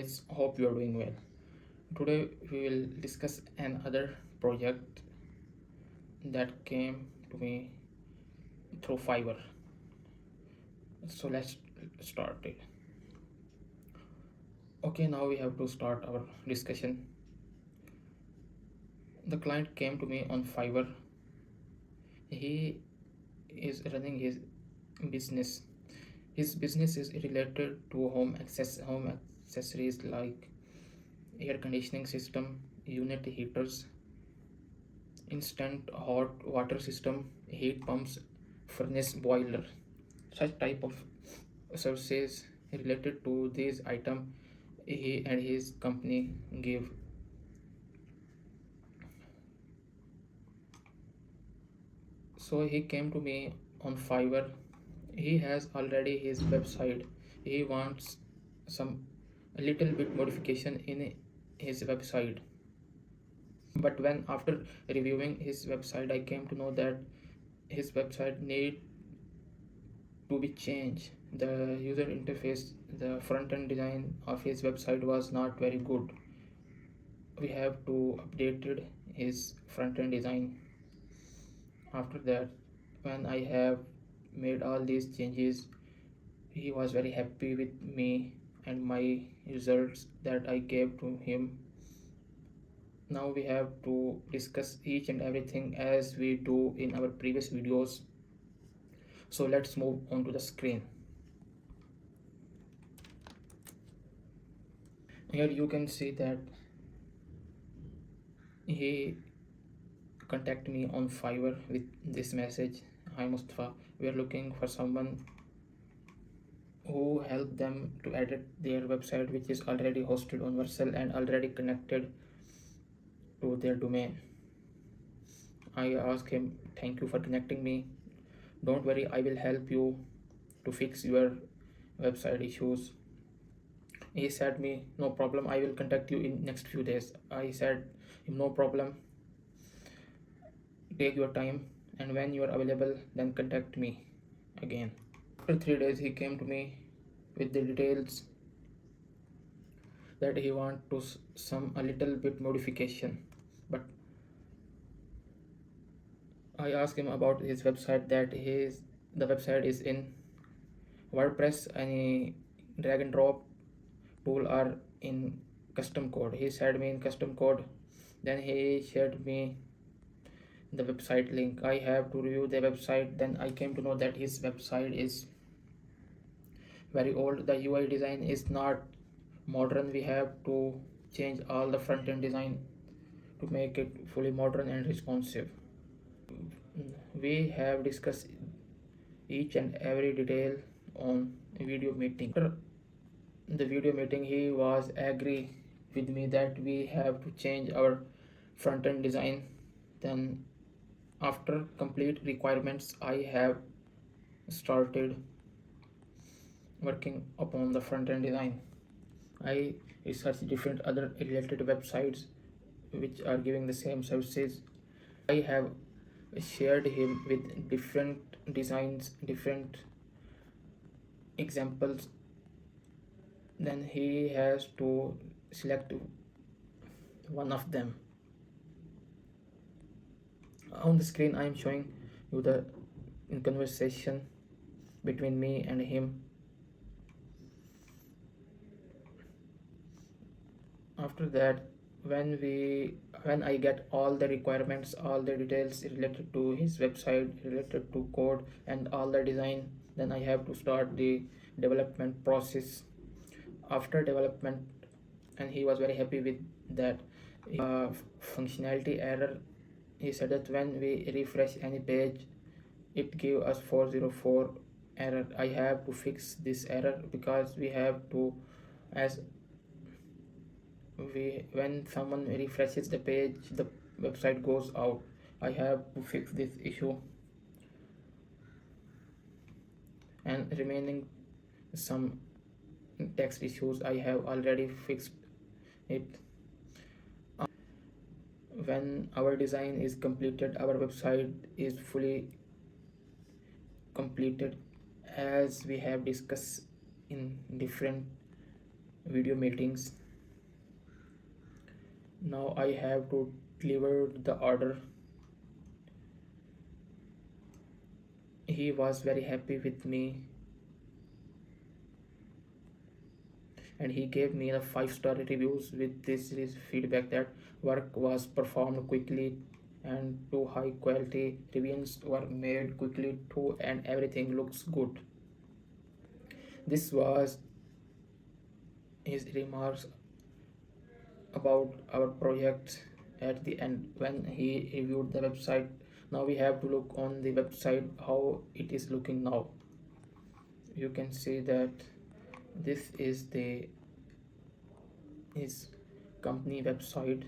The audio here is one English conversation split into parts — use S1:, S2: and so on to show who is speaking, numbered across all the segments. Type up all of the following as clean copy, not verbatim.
S1: Guys, hope you are doing well. Today we will discuss another project that came to me through Fiverr. So let's start it. Okay, now we have to start our discussion. The client came to me on Fiverr. He is running his business. His business is related to home accessories like air conditioning system, unit heaters, instant hot water system, heat pumps, furnace boiler. Such type of services related to these item he and his company give. So he came to me on Fiverr. He has already his website. He wants some a little bit modification in his website. But when after reviewing his website, I came to know that his website need to be changed. The user interface, the front end design of his website was not very good. We have to updated his front end design. After that, when I have made all these changes, he was very happy with me and my results that I gave to him. Now we have to discuss each and everything as we do in our previous videos. So let's move on to the screen. Here you can see that he contacted me on Fiverr with this message: "Hi Mustafa, we are looking for someone who help them to edit their website which is already hosted on Vercel and already connected to their domain." I asked him, "Thank you for connecting me. Don't worry, I will help you to fix your website issues." He said me, "No problem, I will contact you in next few days." I said him, "No problem, take your time, and when you are available then contact me again." After 3 days he came to me with the details that he want to some a little bit modification. But I asked him about his website, that the website is in WordPress, any drag and drop tool or in custom code. He said me in custom code. Then he shared me the website link. I have to review the website. Then I came to know that his website is very old. The UI design is not modern. We have to change all the front end design to make it fully modern and responsive. We have discussed each and every detail on a video meeting. After the video meeting, he was agree with me that we have to change our front end design. Then after complete requirements, I have started working upon the front end design. I researched different other related websites which are giving the same services. I have shared him with different designs, different examples. Then he has to select one of them. On the screen I am showing you the conversation between me and him. After that, when I get all the requirements, all the details related to his website, related to code and all the design, then I have to start the development process. After development, and he was very happy with that. Functionality error, he said that when we refresh any page it gave us 404 error. I have to fix this error because we have to, as we when someone refreshes the page the website goes out. I have to fix this issue, and remaining some text issues I have already fixed it. When our design is completed, our website is fully completed as we have discussed in different video meetings. Now I have to deliver the order. He was very happy with me and he gave me the 5-star reviews with this is feedback that work was performed quickly and to high quality. Reviews were made quickly too and everything looks good. This was his remarks about our project at the end when he reviewed the website. Now we have to look on the website how it is looking now. You can see that this is the his company website.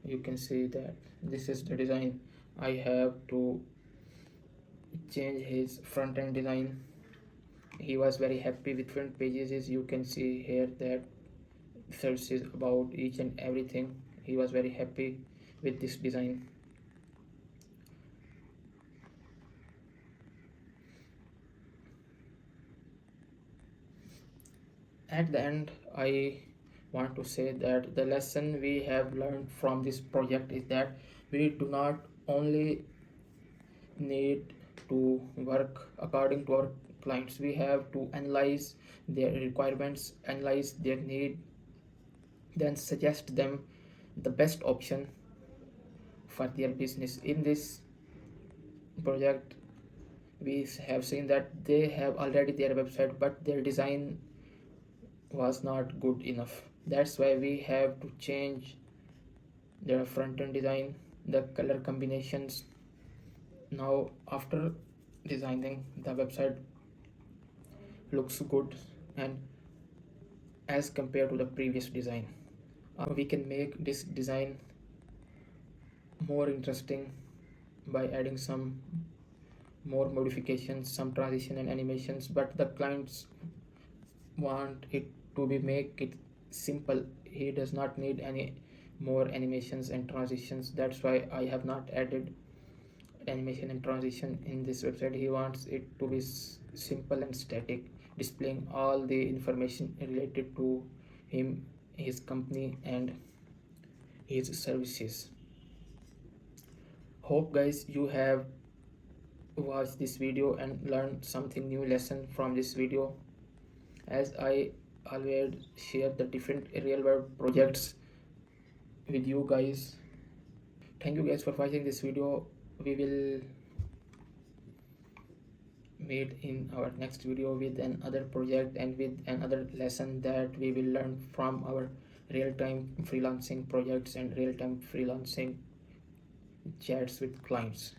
S1: You can see that this is the design. I have to change his front end design. He was very happy with front pages. As you can see here that searches about each and everything. He was very happy with this design. At the end, I want to say that the lesson we have learned from this project is that we do not only need to work according to our clients, we have to analyze their requirements, analyze their need, then suggest them the best option for their business. In this project, we have seen that they have already their website, but their design was not good enough. That's why we have to change their front end design, the color combinations. Now, after designing, the website looks good and as compared to the previous design. We can make this design more interesting by adding some more modifications, some transition and animations, but the clients want it to be make it simple. He does not need any more animations and transitions. That's why I have not added animation and transition in this website. He wants it to be simple and static, displaying all the information related to him, his company and his services. Hope guys you have watched this video and learned something new lesson from this video, as I always share the different real world projects with you guys. Thank you guys for watching this video. We will meet in our next video with another project and with another lesson that we will learn from our real-time freelancing projects and real-time freelancing chats with clients.